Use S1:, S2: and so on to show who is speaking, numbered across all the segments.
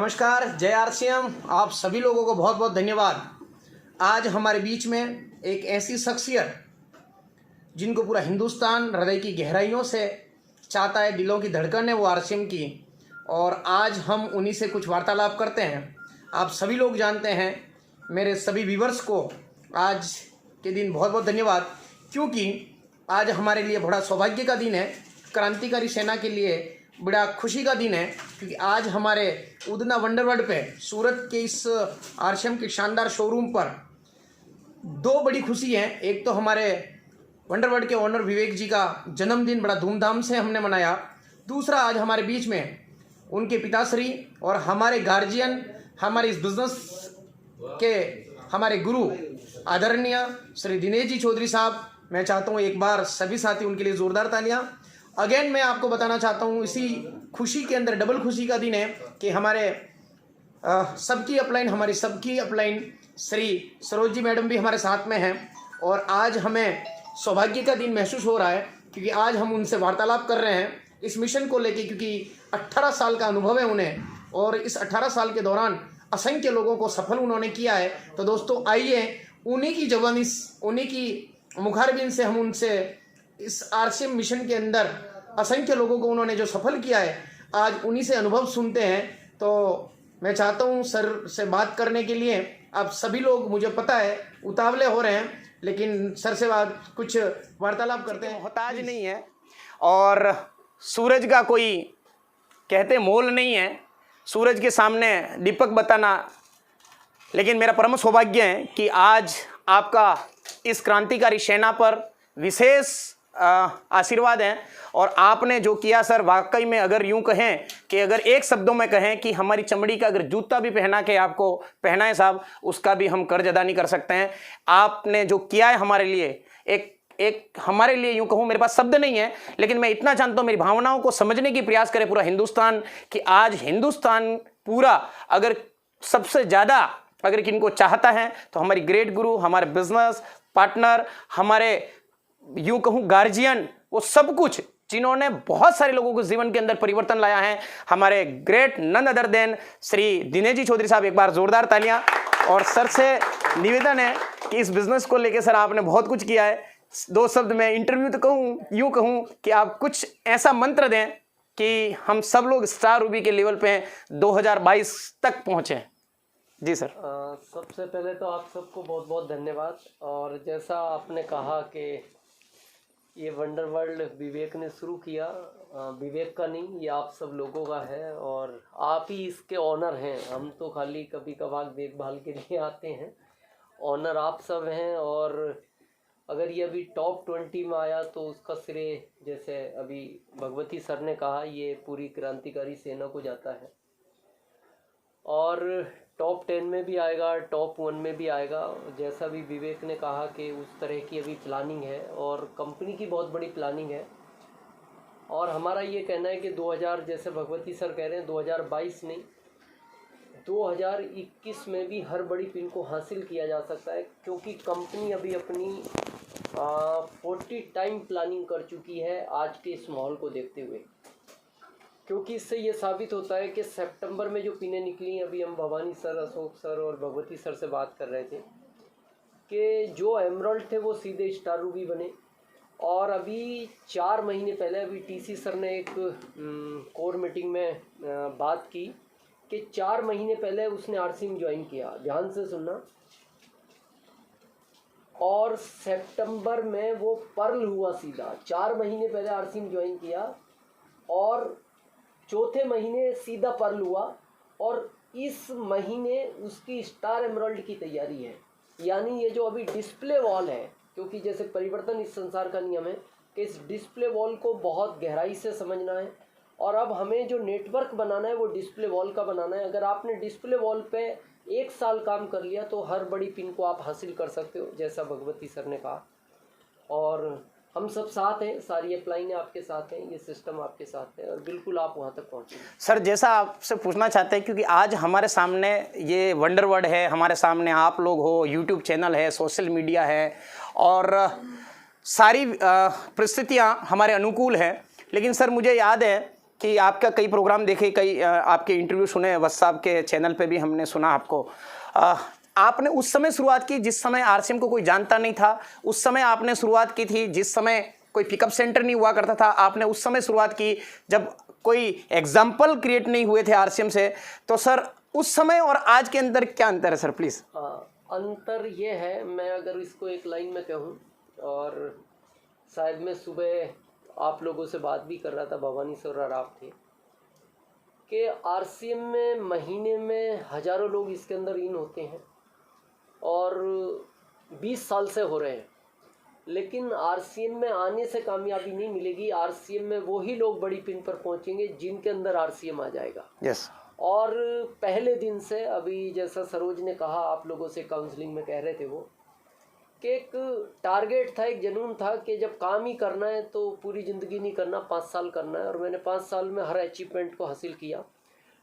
S1: नमस्कार, जय आरसीएम। आप सभी लोगों को बहुत बहुत धन्यवाद। आज हमारे बीच में एक ऐसी शख्सियत जिनको पूरा हिंदुस्तान हृदय की गहराइयों से चाहता है, दिलों की धड़कन है वो आरसीएम की, और आज हम उन्हीं से कुछ वार्तालाप करते हैं। आप सभी लोग जानते हैं, मेरे सभी व्यूवर्स को आज के दिन बहुत बहुत धन्यवाद, क्योंकि आज हमारे लिए बड़ा सौभाग्य का दिन है। क्रांतिकारी सेना के लिए बड़ा खुशी का दिन है, क्योंकि आज हमारे उधना वंडरवर्ल्ड पे सूरत के इस आरसीएम के शानदार शोरूम पर दो बड़ी खुशी हैं। एक तो हमारे वंडरवर्ल्ड के ओनर विवेक जी का जन्मदिन बड़ा धूमधाम से हमने मनाया। दूसरा, आज हमारे बीच में उनके पिताश्री और हमारे गार्जियन, हमारे इस बिजनेस के हमारे गुरु आदरणीय श्री दिनेश जी चौधरी साहब। मैं चाहता हूँ एक बार सभी साथी उनके लिए ज़ोरदार तालियां। अगेन मैं आपको बताना चाहता हूँ, इसी खुशी के अंदर डबल खुशी का दिन है कि हमारे सबकी अपलाइन, हमारी सबकी अपलाइन श्री सरोज जी मैडम भी हमारे साथ में हैं, और आज हमें सौभाग्य का दिन महसूस हो रहा है, क्योंकि आज हम उनसे वार्तालाप कर रहे हैं इस मिशन को लेके, क्योंकि 18 साल का अनुभव है उन्हें, और इस 18 साल के दौरान असंख्य लोगों को सफल उन्होंने किया है। तो दोस्तों, आइए उन्हीं की जवानी, उन्हीं की मुखारबिन से हम उनसे इस आरसीएम मिशन के अंदर असंख्य लोगों को उन्होंने जो सफल किया है, आज उन्हीं से अनुभव सुनते हैं। तो मैं चाहता हूं सर से बात करने के लिए। आप सभी लोग, मुझे पता है, उतावले हो रहे हैं, लेकिन सर से कुछ वार्तालाप करते हैं। मोहताज नहीं है और सूरज का कोई कहते मोल नहीं है, सूरज के सामने दीपक बताना। लेकिन मेरा परम सौभाग्य है कि आज आपका इस क्रांतिकारी सेना पर विशेष आशीर्वाद है, और आपने जो किया सर, वाकई में अगर यूं कहें कि अगर एक शब्दों में कहें कि हमारी चमड़ी का अगर जूता भी पहना के आपको पहनाए साहब, उसका भी हम कर्ज अदा नहीं कर सकते हैं। आपने जो किया है हमारे लिए, एक हमारे लिए यूं कहूं, मेरे पास शब्द नहीं है, लेकिन मैं इतना जानता हूं, मेरी भावनाओं को समझने की प्रयास करे पूरा हिंदुस्तान, कि आज हिंदुस्तान पूरा अगर सबसे ज़्यादा अगर किनको चाहता है तो हमारी ग्रेट गुरु, हमारे बिजनेस पार्टनर, हमारे यूं कहूं गार्जियन, वो सब कुछ जिन्होंने बहुत सारे लोगों को जीवन के अंदर परिवर्तन लाया है, हमारे great none other than Shri Dinesh ji Chaudhary साहब। एक बार जोरदार तालियां। और सर से निवेदन है कि इस बिजनेस को लेकर सर आपने बहुत कुछ किया है। दो शब्द में इंटरव्यू तो कहूं, यूं कहूं कि आप कुछ ऐसा मंत्र दें कि हम सब लोग स्टार रूबी के लेवल पे 2022 तक पहुंचे। जी सर।
S2: सबसे पहले तो आप सबको बहुत बहुत धन्यवाद। और जैसा आपने कहा कि ये वंडरवर्ल्ड विवेक ने शुरू किया, विवेक का नहीं, ये आप सब लोगों का है, और आप ही इसके ऑनर हैं। हम तो खाली कभी कभार देखभाल के लिए आते हैं, ऑनर आप सब हैं। और अगर ये अभी टॉप 20 में आया तो उसका श्रेय, जैसे अभी भगवती सर ने कहा, ये पूरी क्रांतिकारी सेना को जाता है, और टॉप 10 में भी आएगा, टॉप 1 में भी आएगा। जैसा भी विवेक ने कहा कि उस तरह की अभी प्लानिंग है, और कंपनी की बहुत बड़ी प्लानिंग है। और हमारा ये कहना है कि 2000, जैसे भगवती सर कह रहे हैं, 2022 नहीं, 2021 में भी हर बड़ी पिन को हासिल किया जा सकता है, क्योंकि कंपनी अभी अपनी 40 टाइम प्लानिंग कर चुकी है आज के इस माहौल को देखते हुए। क्योंकि इससे ये साबित होता है कि सितंबर में जो पिनें निकली, अभी हम भवानी सर, अशोक सर और भगवती सर से बात कर रहे थे कि जो एमरल्ड थे वो सीधे स्टार रूबी बने। और अभी 4 महीने पहले अभी टीसी सर ने एक कोर मीटिंग में बात की कि 4 महीने पहले उसने आरसीएम ज्वाइन किया, ध्यान से सुनना, और सितंबर में वो पर्ल हुआ सीधा। 4 महीने पहले आरसीएम ज्वाइन किया और चौथे महीने सीधा पर्ल हुआ, और इस महीने उसकी स्टार एमरल्ड की तैयारी है। यानी ये जो अभी डिस्प्ले वॉल है, क्योंकि जैसे परिवर्तन इस संसार का नियम है कि इस डिस्प्ले वॉल को बहुत गहराई से समझना है, और अब हमें जो नेटवर्क बनाना है वो डिस्प्ले वॉल का बनाना है। अगर आपने डिस्प्ले वॉल पे 1 साल काम कर लिया तो हर बड़ी पिन को आप हासिल कर सकते हो, जैसा भगवती सर ने कहा। और हम सब साथ हैं, सारी अप्लाइंग आपके साथ हैं, ये सिस्टम आपके साथ है, और बिल्कुल आप वहाँ तक पहुँचें।
S1: सर, जैसा आपसे पूछना चाहते हैं, क्योंकि आज हमारे सामने ये वंडरवर्ल्ड है, हमारे सामने आप लोग हो, यूट्यूब चैनल है, सोशल मीडिया है, और सारी परिस्थितियाँ हमारे अनुकूल हैं। लेकिन सर, मुझे याद है कि आपका कई प्रोग्राम देखे, कई आपके इंटरव्यू सुने, वत्स के चैनल पे भी हमने सुना आपको। आपने उस समय शुरुआत की जिस समय आरसीएम को कोई जानता नहीं था, उस समय आपने शुरुआत की थी जिस समय कोई पिकअप सेंटर नहीं हुआ करता था, आपने उस समय शुरुआत की जब कोई एग्जाम्पल क्रिएट नहीं हुए थे आरसीएम से। तो सर उस समय और आज के अंदर क्या अंतर है सर, प्लीज़?
S2: अंतर ये है, मैं अगर इसको एक लाइन में कहूँ, और शायद मैं सुबह आप लोगों से बात भी कर रहा था, भवानी सर और आप थे, कि आरसीएम में महीने में हज़ारों लोग इसके अंदर इन होते हैं और 20 साल से हो रहे हैं, लेकिन आरसीएम में आने से कामयाबी नहीं मिलेगी। आरसीएम में वही लोग बड़ी पिन पर पहुंचेंगे जिनके अंदर आरसीएम आ जाएगा।
S1: यस।
S2: और पहले दिन से, अभी जैसा सरोज ने कहा, आप लोगों से काउंसलिंग में कह रहे थे वो, कि एक टारगेट था, एक जुनून था कि जब काम ही करना है तो पूरी ज़िंदगी नहीं करना, 5 साल करना है। और मैंने 5 साल में हर अचीवमेंट को हासिल किया,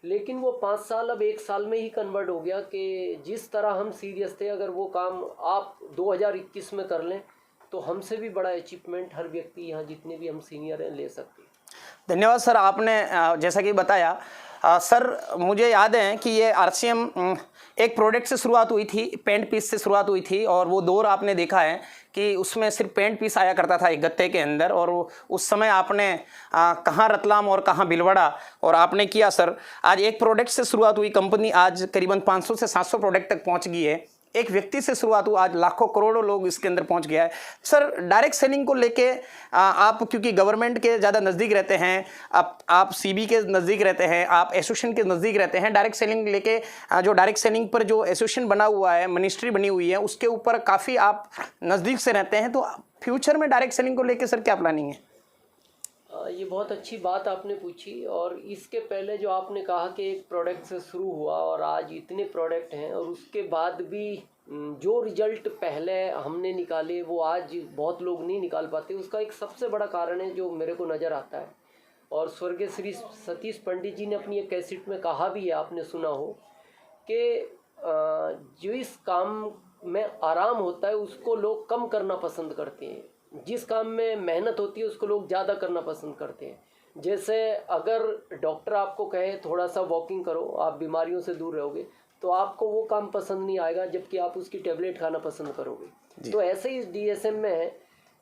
S2: लेकिन वो 5 साल अब 1 साल में ही कन्वर्ट हो गया कि जिस तरह हम सीरियस थे, अगर वो काम आप 2021 में कर लें तो हमसे भी बड़ा अचीवमेंट हर व्यक्ति यहाँ जितने भी हम सीनियर हैं ले सकते हैं।
S1: धन्यवाद सर, आपने जैसा कि बताया। सर मुझे याद है कि ये आरसीएम एक प्रोडक्ट से शुरुआत हुई थी, पेंट पीस से शुरुआत हुई थी, और वो दौर आपने देखा है कि उसमें सिर्फ पेंट पीस आया करता था एक गत्ते के अंदर, और उस समय आपने कहाँ रतलाम और कहाँ भिलवाड़ा और आपने किया सर। आज एक प्रोडक्ट से शुरुआत हुई कंपनी, आज करीबन 500 से 700 प्रोडक्ट तक पहुँच गई है। एक व्यक्ति से शुरुआत हुआ, आज लाखों करोड़ों लोग इसके अंदर पहुंच गया है। सर डायरेक्ट सेलिंग को लेके आप क्योंकि गवर्नमेंट के ज़्यादा नज़दीक रहते हैं, आप सीबी के नज़दीक रहते हैं, आप एसोसिएशन के नज़दीक रहते हैं, डायरेक्ट सेलिंग लेके जो डायरेक्ट सेलिंग पर जो एसोसिएशन बना हुआ है, मिनिस्ट्री बनी हुई है, उसके ऊपर काफ़ी आप नज़दीक से रहते हैं। तो फ्यूचर में डायरेक्ट सेलिंग को लेकर सर क्या प्लानिंग है?
S2: ये बहुत अच्छी बात आपने पूछी। और इसके पहले जो आपने कहा कि एक प्रोडक्ट से शुरू हुआ और आज इतने प्रोडक्ट हैं, और उसके बाद भी जो रिजल्ट पहले हमने निकाले वो आज बहुत लोग नहीं निकाल पाते, उसका एक सबसे बड़ा कारण है जो मेरे को नज़र आता है। और स्वर्गीय श्री सतीश पंडित जी ने अपनी एक कैसेट में कहा भी है, आपने सुना हो, कि जो इस काम में आराम होता है उसको लोग कम करना पसंद करते हैं, जिस काम में मेहनत होती है उसको लोग ज़्यादा करना पसंद करते हैं। जैसे अगर डॉक्टर आपको कहे थोड़ा सा वॉकिंग करो, आप बीमारियों से दूर रहोगे, तो आपको वो काम पसंद नहीं आएगा, जबकि आप उसकी टेबलेट खाना पसंद करोगे। तो ऐसे ही इस डीएसएम में है,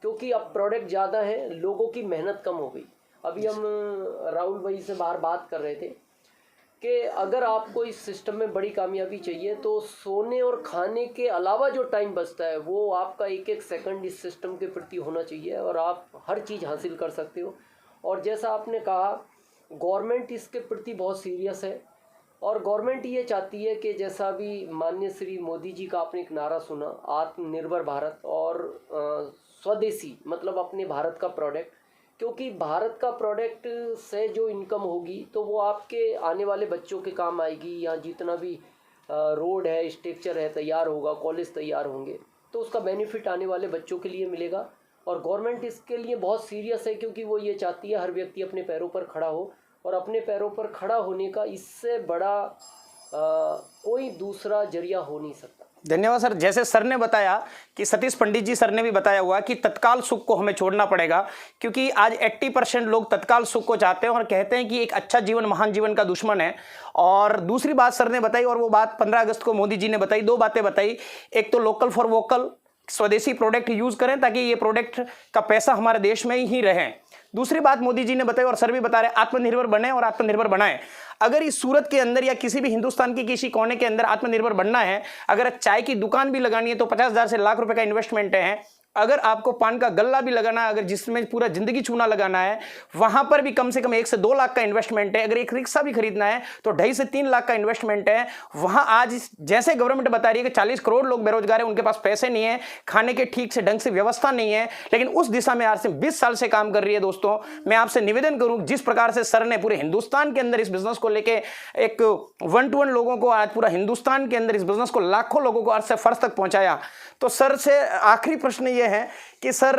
S2: क्योंकि अब प्रोडक्ट ज़्यादा है, लोगों की मेहनत कम हो गई। अभी हम राहुल भाई से बाहर बात कर रहे थे कि अगर आपको इस सिस्टम में बड़ी कामयाबी चाहिए तो सोने और खाने के अलावा जो टाइम बचता है वो आपका एक एक सेकंड इस सिस्टम के प्रति होना चाहिए, और आप हर चीज़ हासिल कर सकते हो। और जैसा आपने कहा, गवर्नमेंट इसके प्रति बहुत सीरियस है, और गवर्नमेंट ये चाहती है कि जैसा भी माननीय श्री मोदी जी का आपने एक नारा सुना, आत्मनिर्भर भारत और स्वदेशी, मतलब अपने भारत का प्रोडक्ट, क्योंकि भारत का प्रोडक्ट से जो इनकम होगी तो वो आपके आने वाले बच्चों के काम आएगी। या जितना भी रोड है, स्ट्रक्चर है तैयार होगा, कॉलेज तैयार होंगे, तो उसका बेनिफिट आने वाले बच्चों के लिए मिलेगा। और गवर्नमेंट इसके लिए बहुत सीरियस है, क्योंकि वो ये चाहती है हर व्यक्ति अपने पैरों पर खड़ा हो, और अपने पैरों पर खड़ा होने का इससे बड़ा कोई दूसरा जरिया हो नहीं सकता।
S1: धन्यवाद सर। जैसे सर ने बताया कि सतीश पंडित जी सर ने भी बताया हुआ कि तत्काल सुख को हमें छोड़ना पड़ेगा, क्योंकि आज 80% लोग तत्काल सुख को चाहते हैं और कहते हैं कि एक अच्छा जीवन महान जीवन का दुश्मन है। और दूसरी बात सर ने बताई, और वो बात 15 अगस्त को मोदी जी ने बताई, 2 बातें बताई। एक तो लोकल फॉर वोकल, स्वदेशी प्रोडक्ट यूज करें ताकि ये प्रोडक्ट का पैसा हमारे देश में ही रहे। दूसरी बात मोदी जी ने बताई और सर भी बता रहे, आत्मनिर्भर बने और आत्मनिर्भर बनाएं। अगर इस सूरत के अंदर या किसी भी हिंदुस्तान के किसी कोने के अंदर आत्मनिर्भर बनना है, अगर चाय की दुकान भी लगानी है तो 50,000 से लाख रुपए का इन्वेस्टमेंट है। अगर आपको पान का गल्ला भी लगाना है, अगर जिसमें पूरा जिंदगी चूना लगाना है, वहां पर भी कम से कम 1 से 2 लाख का इन्वेस्टमेंट है। अगर एक रिक्शा भी खरीदना है तो 2.5 से 3 लाख का इन्वेस्टमेंट है। वहां आज जैसे गवर्नमेंट बता रही है कि 40 करोड़ लोग बेरोजगार है, उनके पास पैसे नहीं है, खाने के ठीक से ढंग से व्यवस्था नहीं है, लेकिन उस दिशा में आज से 20 साल से काम कर रही है। दोस्तों, मैं आपसे निवेदन करूं, जिस प्रकार से सर ने पूरे हिंदुस्तान के अंदर इस बिजनेस को लेके एक 1-to-1 लोगों को, आज पूरा हिंदुस्तान के अंदर इस बिजनेस को लाखों लोगों को अर्श से फर्श तक पहुंचाया, तो सर से आखिरी प्रश्न यह है कि सर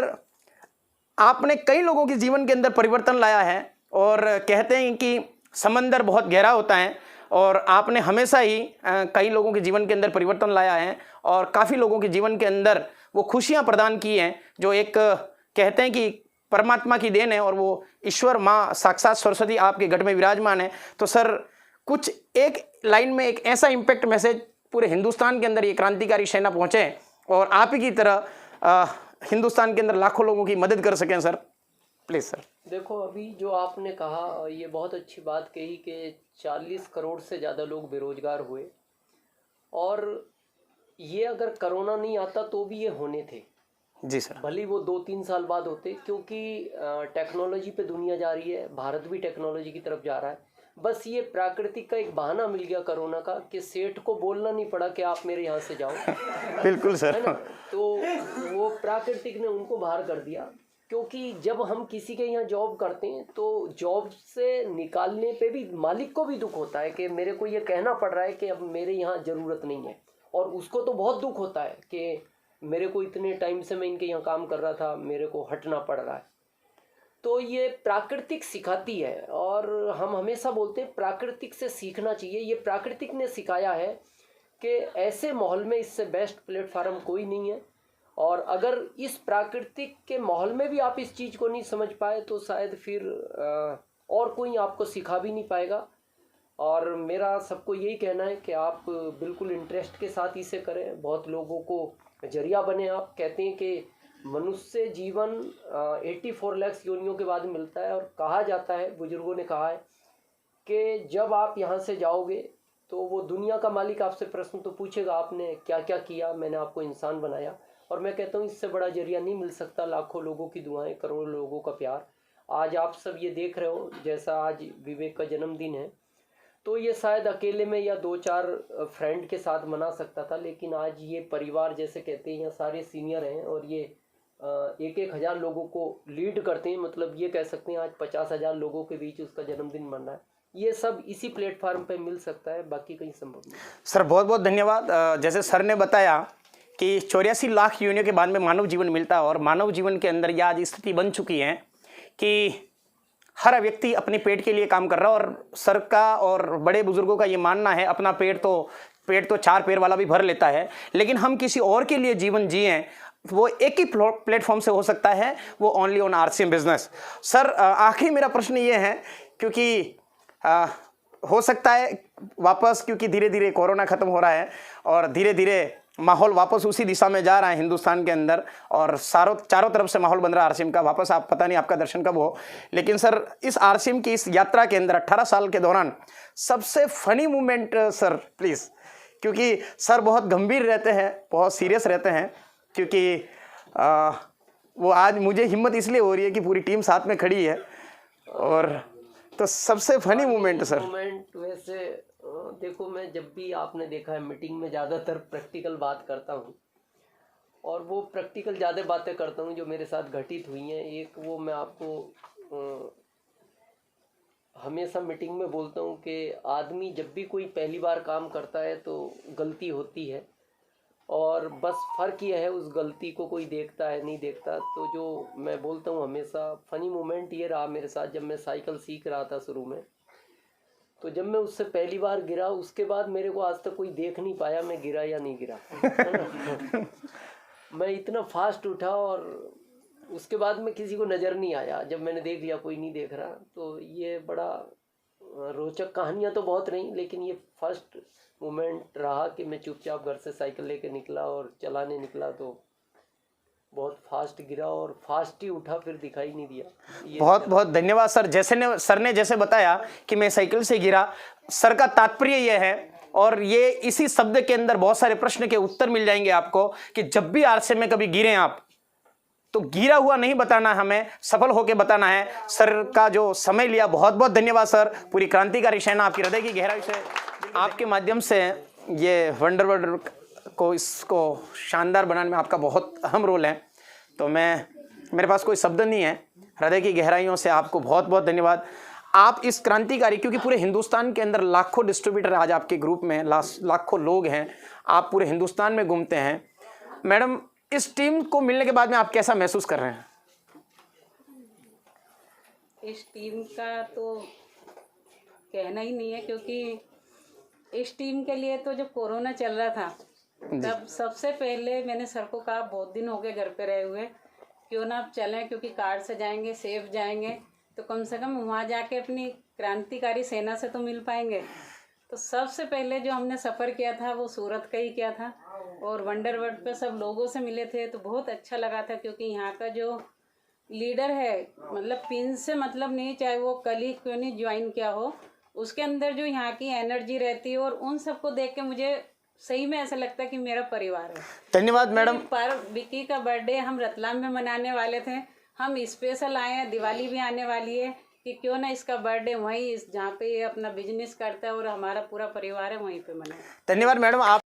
S1: आपने कई लोगों के जीवन के अंदर परिवर्तन लाया है, और कहते हैं कि समंदर बहुत गहरा होता है, और आपने हमेशा ही कई लोगों के जीवन के अंदर परिवर्तन लाया है और काफ़ी लोगों के जीवन के अंदर वो खुशियां प्रदान की हैं जो एक कहते हैं कि परमात्मा की देन है और वो ईश्वर माँ साक्षात सरस्वती आपके गढ़ में विराजमान है। तो सर कुछ एक लाइन में एक ऐसा इम्पैक्ट मैसेज पूरे हिंदुस्तान के अंदर ये क्रांतिकारी सेना पहुँचे और आप ही की तरह हिंदुस्तान के अंदर लाखों लोगों की मदद कर सकें सर, प्लीज़ सर।
S2: देखो, अभी जो आपने कहा ये बहुत अच्छी बात कही कि 40 करोड़ से ज़्यादा लोग बेरोजगार हुए, और ये अगर कोरोना नहीं आता तो भी ये होने थे।
S1: जी सर।
S2: भले वो 2-3 साल बाद होते, क्योंकि टेक्नोलॉजी पे दुनिया जा रही है, भारत भी टेक्नोलॉजी की तरफ जा रहा है। बस ये प्राकृतिक का एक बहाना मिल गया कोरोना का कि सेठ को बोलना नहीं पड़ा कि आप मेरे यहाँ से जाओ।
S1: बिल्कुल सर,
S2: है ना? तो वो प्राकृतिक ने उनको बाहर कर दिया, क्योंकि जब हम किसी के यहाँ जॉब करते हैं तो जॉब से निकालने पे भी मालिक को भी दुख होता है कि मेरे को ये कहना पड़ रहा है कि अब मेरे यहाँ ज़रूरत नहीं है, और उसको तो बहुत दुख होता है कि मेरे को इतने टाइम से मैं इनके यहाँ काम कर रहा था, मेरे को हटना पड़ रहा है। तो ये प्राकृतिक सिखाती है, और हम हमेशा बोलते हैं प्राकृतिक से सीखना चाहिए। ये प्राकृतिक ने सिखाया है कि ऐसे माहौल में इससे बेस्ट प्लेटफार्म कोई नहीं है, और अगर इस प्राकृतिक के माहौल में भी आप इस चीज़ को नहीं समझ पाए तो शायद फिर और कोई आपको सिखा भी नहीं पाएगा। और मेरा सबको यही कहना है कि आप बिल्कुल इंटरेस्ट के साथ इसे करें, बहुत लोगों को जरिया बने। आप कहते हैं कि मनुष्य जीवन 84 लाख योनियों के बाद मिलता है, और कहा जाता है, बुजुर्गों ने कहा है कि जब आप यहाँ से जाओगे तो वो दुनिया का मालिक आपसे प्रश्न तो पूछेगा, आपने क्या क्या किया, मैंने आपको इंसान बनाया। और मैं कहता हूँ इससे बड़ा जरिया नहीं मिल सकता, लाखों लोगों की दुआएं, करोड़ों लोगों का प्यार। आज आप सब ये देख रहे हो, जैसा आज विवेक का जन्मदिन है, तो ये शायद अकेले में या 2-4 फ्रेंड के साथ मना सकता था, लेकिन आज ये परिवार जैसे कहते हैं, यहाँ सारे सीनियर हैं और ये 1-1 हज़ार लोगों को लीड करते हैं। मतलब ये कह सकते हैं आज 50,000 लोगों के बीच उसका जन्मदिन मन रहा है। ये सब इसी प्लेटफार्म पे मिल सकता है, बाकी कहीं संभव नहीं।
S1: सर बहुत बहुत धन्यवाद। जैसे सर ने बताया कि 84 लाख योनियों के बाद में मानव जीवन मिलता है, और मानव जीवन के अंदर यह आज स्थिति बन चुकी है कि हर व्यक्ति अपने पेट के लिए काम कर रहा है। और सर का और बड़े बुजुर्गों का ये मानना है, अपना पेट तो 4 पैर वाला भी भर लेता है, लेकिन हम किसी और के लिए जीवन जिएं वो एक ही प्लेटफॉर्म से हो सकता है, वो only on RCM business. Sir आखिरी मेरा प्रश्न ये है, क्योंकि हो सकता है वापस, क्योंकि धीरे धीरे कोरोना ख़त्म हो रहा है और धीरे धीरे माहौल वापस उसी दिशा में जा रहा है हिंदुस्तान के अंदर, और चारों तरफ से माहौल बन रहा है आरसीएम का। वापस आप पता नहीं आपका दर्शन कब हो, लेकिन सर इस आरसीएम की इस यात्रा के अंदर 18 साल के दौरान सबसे फनी मोमेंट सर प्लीज़, क्योंकि सर बहुत गंभीर रहते हैं, बहुत सीरियस रहते हैं, क्योंकि वो आज मुझे हिम्मत इसलिए हो रही है कि पूरी टीम साथ में खड़ी है। और तो सबसे फनी मोमेंट सर।
S2: मोमेंट वैसे देखो, मैं जब भी आपने देखा है मीटिंग में ज़्यादातर प्रैक्टिकल बात करता हूँ, और वो प्रैक्टिकल ज़्यादा बातें करता हूँ जो मेरे साथ घटित हुई हैं। एक वो मैं आपको हमेशा मीटिंग में बोलता हूँ कि आदमी जब भी कोई पहली बार काम करता है तो गलती होती है, और बस फ़र्क यह है उस गलती को कोई देखता है नहीं देखता। तो जो मैं बोलता हूँ हमेशा, फ़नी मोमेंट ये रहा मेरे साथ, जब मैं साइकिल सीख रहा था शुरू में, तो जब मैं उससे पहली बार गिरा, उसके बाद मेरे को आज तक कोई देख नहीं पाया मैं गिरा या नहीं गिरा। मैं इतना फास्ट उठा, और उसके बाद में किसी को नज़र नहीं आया। जब मैंने देख लिया कोई नहीं देख रहा, तो ये बड़ा रोचक कहानियाँ तो बहुत रहीं, लेकिन ये फर्स्ट मोमेंट रहा कि मैं चुपचाप घर से साइकिल लेके निकला और चलाने निकला, तो बहुत फास्ट गिरा और फास्ट ही उठा, फिर दिखाई नहीं दिया।
S1: बहुत बहुत धन्यवाद सर। सर ने जैसे बताया कि मैं साइकिल से गिरा, सर का तात्पर्य यह है, और ये इसी शब्द के अंदर बहुत सारे प्रश्न के उत्तर मिल जाएंगे आपको, कि जब भी आरसीएम में कभी गिरे आप, तो गिरा हुआ नहीं बताना, हमें सफल होकर बताना है। सर का जो समय लिया, बहुत बहुत धन्यवाद सर। पूरी क्रांतिकारी सेना आपकी हृदय की गहराई से, आपके माध्यम से ये वंडर वर्ल्ड को, इसको शानदार बनाने में आपका बहुत अहम रोल है। तो मेरे पास कोई शब्द नहीं है, हृदय की गहराइयों से आपको बहुत बहुत धन्यवाद। आप इस क्रांतिकारी, क्योंकि पूरे हिंदुस्तान के अंदर लाखों डिस्ट्रीब्यूटर आज आपके ग्रुप में, लाखों लोग हैं, आप पूरे हिंदुस्तान में घूमते हैं। मैडम, इस टीम को मिलने के बाद में आप कैसा महसूस कर रहे हैं?
S3: इस टीम का तो कहना ही नहीं है, क्योंकि इस टीम के लिए तो जब कोरोना चल रहा था, तब सबसे पहले मैंने सर को कहा, बहुत दिन हो गए घर पे रहे हुए, क्यों ना आप चलें, क्योंकि कार से जाएंगे सेफ जाएंगे तो कम से कम वहाँ जाके अपनी क्रांतिकारी सेना से तो मिल पाएंगे। तो सबसे पहले जो हमने सफ़र किया था वो सूरत का ही किया था और वंडर वर्ल्ड पे सब लोगों से मिले थे तो बहुत अच्छा लगा था, क्योंकि यहाँ का जो लीडर है मतलब पिन से मतलब नहीं, चाहे वो कल ही क्यों नहीं ज्वाइन किया हो, उसके अंदर जो यहाँ की एनर्जी रहती है और उन सबको देख के मुझे सही में ऐसा लगता है कि मेरा परिवार है।
S1: धन्यवाद मैडम।
S3: पर विक्की का बर्थडे हम रतलाम में मनाने वाले थे, हम स्पेशल आए हैं, दिवाली भी आने वाली है कि क्यों ना इसका बर्थडे वहीं जहाँ पे ये अपना बिजनेस करता है और हमारा पूरा परिवार है वहीं पे मनाए।
S1: धन्यवाद मैडम। आप